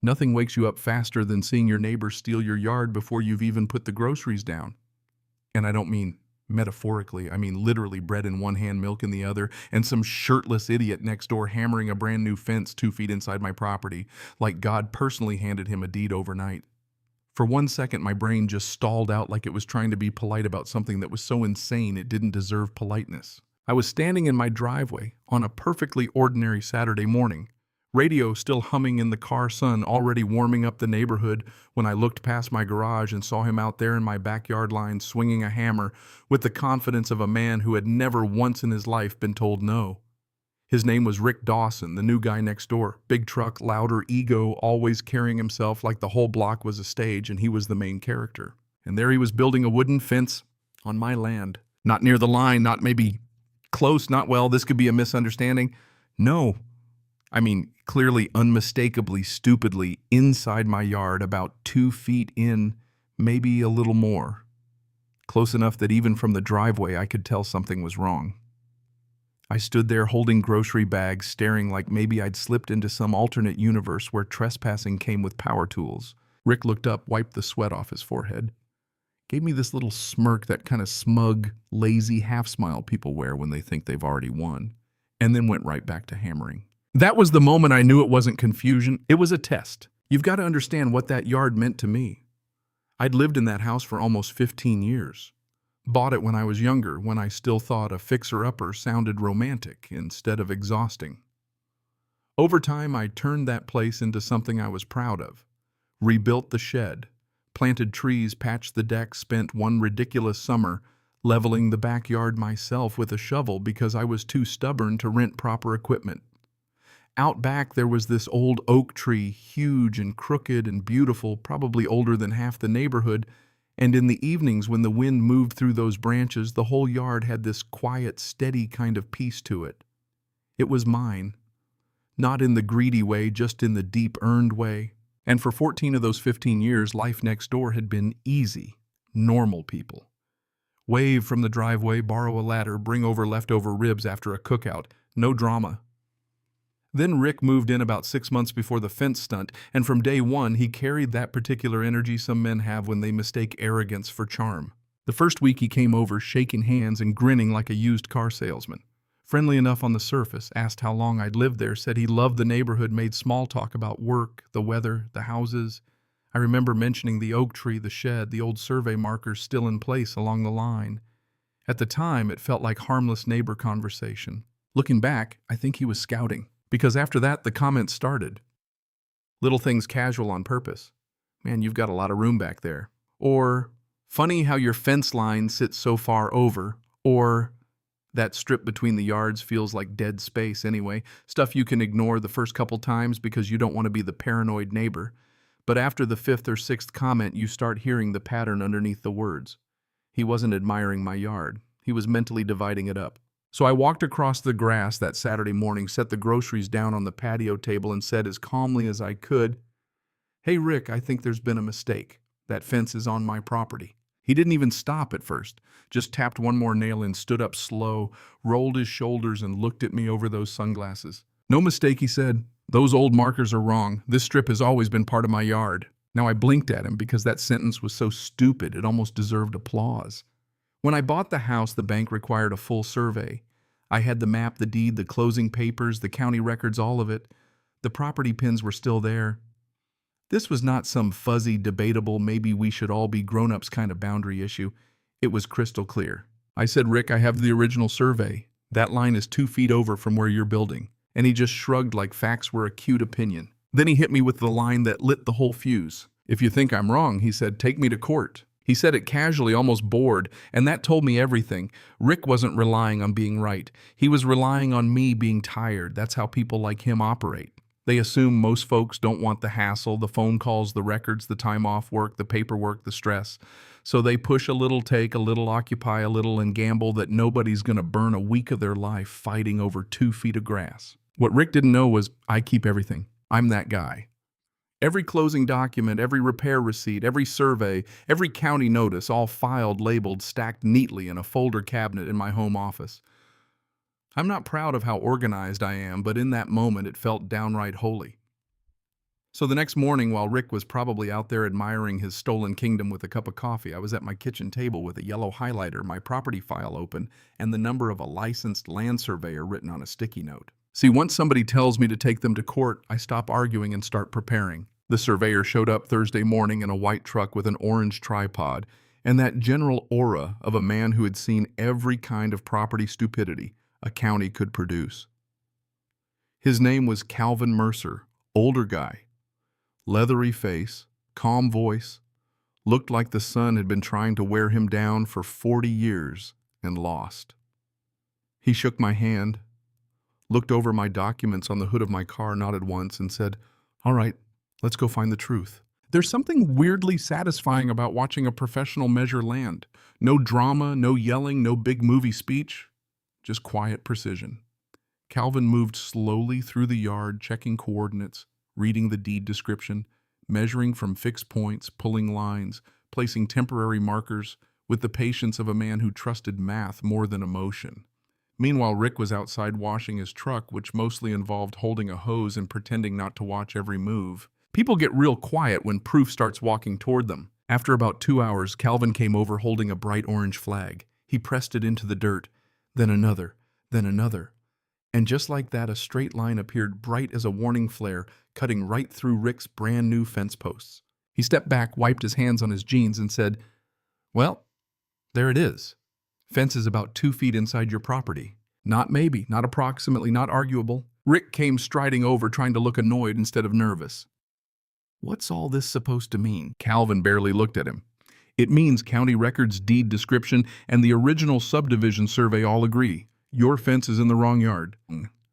Nothing wakes you up faster than seeing your neighbor steal your yard before you've even put the groceries down. And I don't mean metaphorically, I mean literally, bread in one hand, milk in the other, and some shirtless idiot next door hammering a brand new fence 2 feet inside my property, like God personally handed him a deed overnight. For 1 second, my brain just stalled out like it was trying to be polite about something that was so insane it didn't deserve politeness. I was standing in my driveway on a perfectly ordinary Saturday morning, radio still humming in the car sun, already warming up the neighborhood, when I looked past my garage and saw him out there in my backyard line swinging a hammer with the confidence of a man who had never once in his life been told no. His name was Rick Dawson, the new guy next door. Big truck, louder, ego, always carrying himself like the whole block was a stage and he was the main character. And there he was building a wooden fence on my land. Not near the line, not maybe close, not well, this could be a misunderstanding. No. I mean, clearly, unmistakably, stupidly, inside my yard, about 2 feet in, maybe a little more. Close enough that even from the driveway I could tell something was wrong. I stood there holding grocery bags, staring like maybe I'd slipped into some alternate universe where trespassing came with power tools. Rick looked up, wiped the sweat off his forehead, gave me this little smirk, that kind of smug, lazy half-smile people wear when they think they've already won, and then went right back to hammering. That was the moment I knew it wasn't confusion, it was a test. You've got to understand what that yard meant to me. I'd lived in that house for almost 15 years. Bought it when I was younger, when I still thought a fixer-upper sounded romantic instead of exhausting. Over time, I turned that place into something I was proud of. Rebuilt the shed, planted trees, patched the deck, spent one ridiculous summer leveling the backyard myself with a shovel because I was too stubborn to rent proper equipment. Out back there was this old oak tree, huge and crooked and beautiful, probably older than half the neighborhood, and in the evenings when the wind moved through those branches, the whole yard had this quiet, steady kind of peace to it. It was mine. Not in the greedy way, just in the deep, earned way. And for 14 of those 15 years, life next door had been easy, normal people. Wave from the driveway, borrow a ladder, bring over leftover ribs after a cookout. No drama. Then Rick moved in about 6 months before the fence stunt, and from day one he carried that particular energy some men have when they mistake arrogance for charm. The first week he came over, shaking hands and grinning like a used car salesman. Friendly enough on the surface, asked how long I'd lived there, said he loved the neighborhood, made small talk about work, the weather, the houses. I remember mentioning the oak tree, the shed, the old survey markers still in place along the line. At the time, it felt like harmless neighbor conversation. Looking back, I think he was scouting. Because after that, the comments started. Little things casual on purpose. Man, you've got a lot of room back there. Or, funny how your fence line sits so far over. Or, that strip between the yards feels like dead space anyway. Stuff you can ignore the first couple times because you don't want to be the paranoid neighbor. But after the 5th or 6th comment, you start hearing the pattern underneath the words. He wasn't admiring my yard. He was mentally dividing it up. So I walked across the grass that Saturday morning, set the groceries down on the patio table, and said as calmly as I could, "Hey Rick, I think there's been a mistake. That fence is on my property." He didn't even stop at first, just tapped one more nail in, stood up slow, rolled his shoulders, and looked at me over those sunglasses. "No mistake," he said. "Those old markers are wrong. This strip has always been part of my yard." Now I blinked at him because that sentence was so stupid it almost deserved applause. When I bought the house, the bank required a full survey. I had the map, the deed, the closing papers, the county records, all of it. The property pins were still there. This was not some fuzzy, debatable, maybe we should all be grown-ups kind of boundary issue. It was crystal clear. I said, "Rick, I have the original survey. That line is 2 feet over from where you're building." And he just shrugged like facts were a cute opinion. Then he hit me with the line that lit the whole fuse. "If you think I'm wrong," he said, "take me to court." He said it casually, almost bored, and that told me everything. Rick wasn't relying on being right. He was relying on me being tired. That's how people like him operate. They assume most folks don't want the hassle, the phone calls, the records, the time off work, the paperwork, the stress. So they push a little, take a little, occupy a little, and gamble that nobody's going to burn a week of their life fighting over 2 feet of grass. What Rick didn't know was I keep everything. I'm that guy. Every closing document, every repair receipt, every survey, every county notice, all filed, labeled, stacked neatly in a folder cabinet in my home office. I'm not proud of how organized I am, but in that moment it felt downright holy. So the next morning, while Rick was probably out there admiring his stolen kingdom with a cup of coffee, I was at my kitchen table with a yellow highlighter, my property file open, and the number of a licensed land surveyor written on a sticky note. See, once somebody tells me to take them to court, I stop arguing and start preparing. The surveyor showed up Thursday morning in a white truck with an orange tripod and that general aura of a man who had seen every kind of property stupidity a county could produce. His name was Calvin Mercer, older guy. Leathery face, calm voice, looked like the sun had been trying to wear him down for 40 years and lost. He shook my hand, looked over my documents on the hood of my car, nodded once, and said, "All right, let's go find the truth." There's something weirdly satisfying about watching a professional measure land. No drama, no yelling, no big movie speech, just quiet precision. Calvin moved slowly through the yard, checking coordinates, reading the deed description, measuring from fixed points, pulling lines, placing temporary markers, with the patience of a man who trusted math more than emotion. Meanwhile, Rick was outside washing his truck, which mostly involved holding a hose and pretending not to watch every move. People get real quiet when proof starts walking toward them. After about 2 hours, Calvin came over holding a bright orange flag. He pressed it into the dirt, then another, then another. And just like that, a straight line appeared bright as a warning flare, cutting right through Rick's brand new fence posts. He stepped back, wiped his hands on his jeans, and said, "Well, there it is. Fence is about 2 feet inside your property. Not maybe, not approximately, not arguable." Rick came striding over, trying to look annoyed instead of nervous. "What's all this supposed to mean?" Calvin barely looked at him. "It means county records, deed description, and the original subdivision survey all agree. Your fence is in the wrong yard."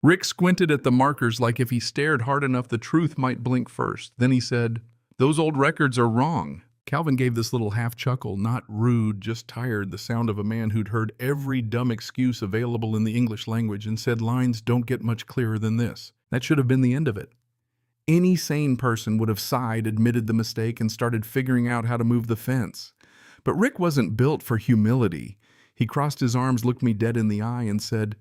Rick squinted at the markers like if he stared hard enough the truth might blink first. Then he said, "Those old records are wrong." Calvin gave this little half chuckle, not rude, just tired, the sound of a man who'd heard every dumb excuse available in the English language and said lines don't get much clearer than this. That should have been the end of it. Any sane person would have sighed, admitted the mistake, and started figuring out how to move the fence. But Rick wasn't built for humility. He crossed his arms, looked me dead in the eye, and said,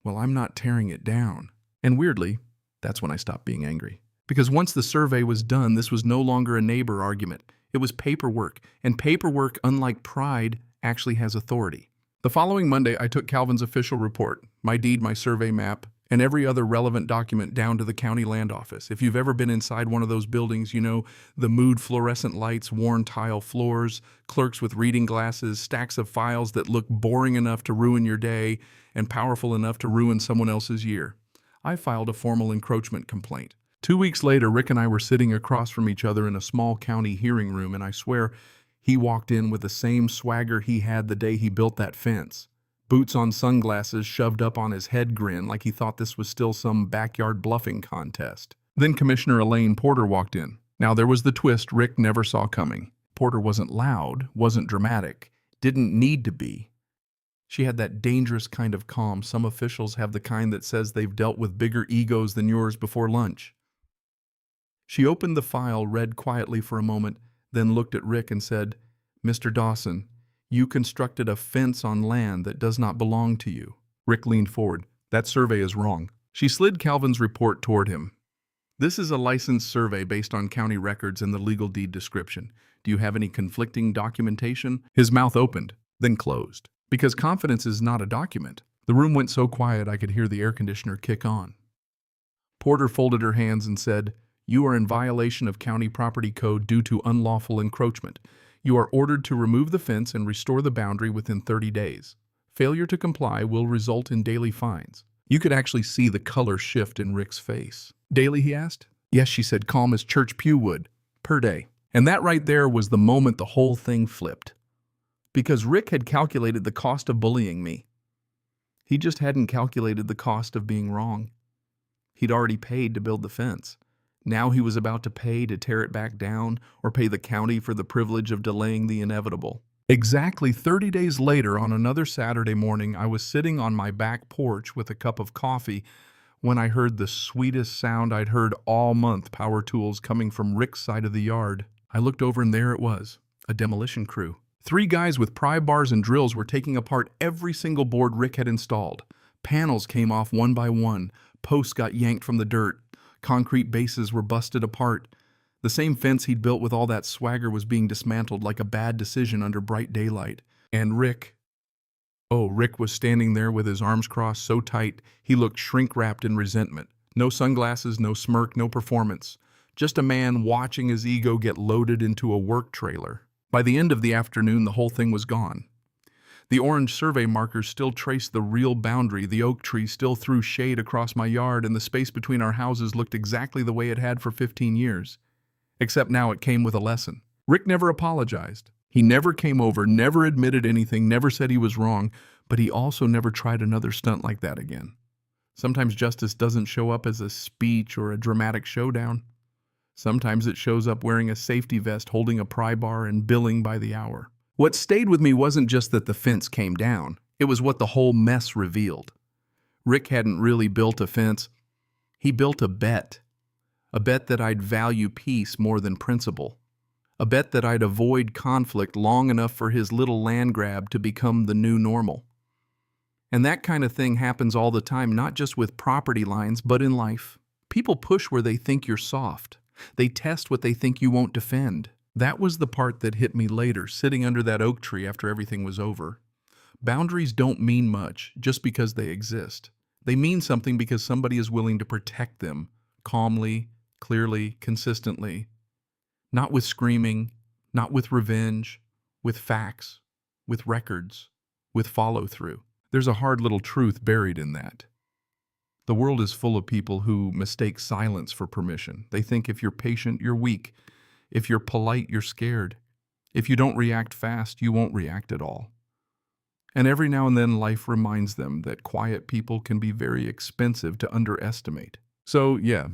"Well, I'm not tearing it down." And weirdly, that's when I stopped being angry. Because once the survey was done, this was no longer a neighbor argument. It was paperwork, and paperwork, unlike pride, actually has authority. The following Monday, I took Calvin's official report, my deed, my survey map, and every other relevant document down to the county land office. If you've ever been inside one of those buildings, you know the mood fluorescent lights, worn tile floors, clerks with reading glasses, stacks of files that look boring enough to ruin your day and powerful enough to ruin someone else's year. I filed a formal encroachment complaint. 2 weeks later, Rick and I were sitting across from each other in a small county hearing room, and I swear he walked in with the same swagger he had the day he built that fence. Boots on, sunglasses shoved up on his head, grin like he thought this was still some backyard bluffing contest. Then Commissioner Elaine Porter walked in. Now there was the twist Rick never saw coming. Porter wasn't loud, wasn't dramatic, didn't need to be. She had that dangerous kind of calm. Some officials have the kind that says they've dealt with bigger egos than yours before lunch. She opened the file, read quietly for a moment, then looked at Rick and said, "Mr. Dawson, you constructed a fence on land that does not belong to you." Rick leaned forward. "That survey is wrong." She slid Calvin's report toward him. "This is a licensed survey based on county records and the legal deed description. Do you have any conflicting documentation?" His mouth opened, then closed. Because confidence is not a document. The room went so quiet I could hear the air conditioner kick on. Porter folded her hands and said, "You are in violation of county property code due to unlawful encroachment. You are ordered to remove the fence and restore the boundary within 30 days. Failure to comply will result in daily fines." You could actually see the color shift in Rick's face. "Daily?" he asked. "Yes," she said, calm as church pew wood. "Per day." And that right there was the moment the whole thing flipped. Because Rick had calculated the cost of bullying me. He just hadn't calculated the cost of being wrong. He'd already paid to build the fence. Now he was about to pay to tear it back down or pay the county for the privilege of delaying the inevitable. Exactly 30 days later, on another Saturday morning, I was sitting on my back porch with a cup of coffee when I heard the sweetest sound I'd heard all month, power tools coming from Rick's side of the yard. I looked over and there it was, a demolition crew. 3 guys with pry bars and drills were taking apart every single board Rick had installed. Panels came off one by one, posts got yanked from the dirt, Concrete bases were busted apart. The same fence he'd built with all that swagger was being dismantled like a bad decision under bright daylight. And Rick was standing there with his arms crossed so tight he looked shrink-wrapped in resentment. No sunglasses, no smirk, no performance. Just a man watching his ego get loaded into a work trailer. By the end of the afternoon, the whole thing was gone. The orange survey markers still traced the real boundary, the oak tree still threw shade across my yard, and the space between our houses looked exactly the way it had for 15 years. Except now it came with a lesson. Rick never apologized. He never came over, never admitted anything, never said he was wrong, but he also never tried another stunt like that again. Sometimes justice doesn't show up as a speech or a dramatic showdown. Sometimes it shows up wearing a safety vest, holding a pry bar, and billing by the hour. What stayed with me wasn't just that the fence came down. It was what the whole mess revealed. Rick hadn't really built a fence. He built a bet. A bet that I'd value peace more than principle. A bet that I'd avoid conflict long enough for his little land grab to become the new normal. And that kind of thing happens all the time, not just with property lines, but in life. People push where they think you're soft. They test what they think you won't defend. That was the part that hit me later, sitting under that oak tree after everything was over. Boundaries don't mean much just because they exist. They mean something because somebody is willing to protect them, calmly, clearly, consistently. Not with screaming, not with revenge, with facts, with records, with follow-through. There's a hard little truth buried in that. The world is full of people who mistake silence for permission. They think if you're patient, you're weak. If you're polite, you're scared. If you don't react fast, you won't react at all. And every now and then life reminds them that quiet people can be very expensive to underestimate. So yeah,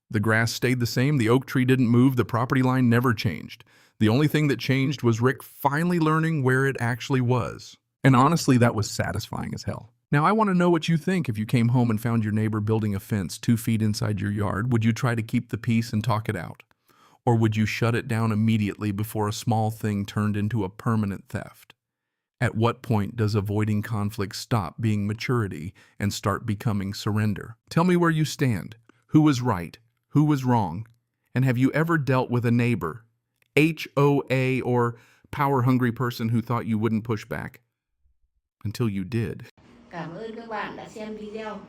the grass stayed the same, the oak tree didn't move, the property line never changed. The only thing that changed was Rick finally learning where it actually was. And honestly, that was satisfying as hell. Now, I want to know what you think if you came home and found your neighbor building a fence 2 feet inside your yard. Would you try to keep the peace and talk it out? Or would you shut it down immediately before a small thing turned into a permanent theft? At what point does avoiding conflict stop being maturity and start becoming surrender? Tell me where you stand. Who was right? Who was wrong? And have you ever dealt with a neighbor, HOA or power-hungry person who thought you wouldn't push back? Until you did. Cảm ơn các bạn đã xem video.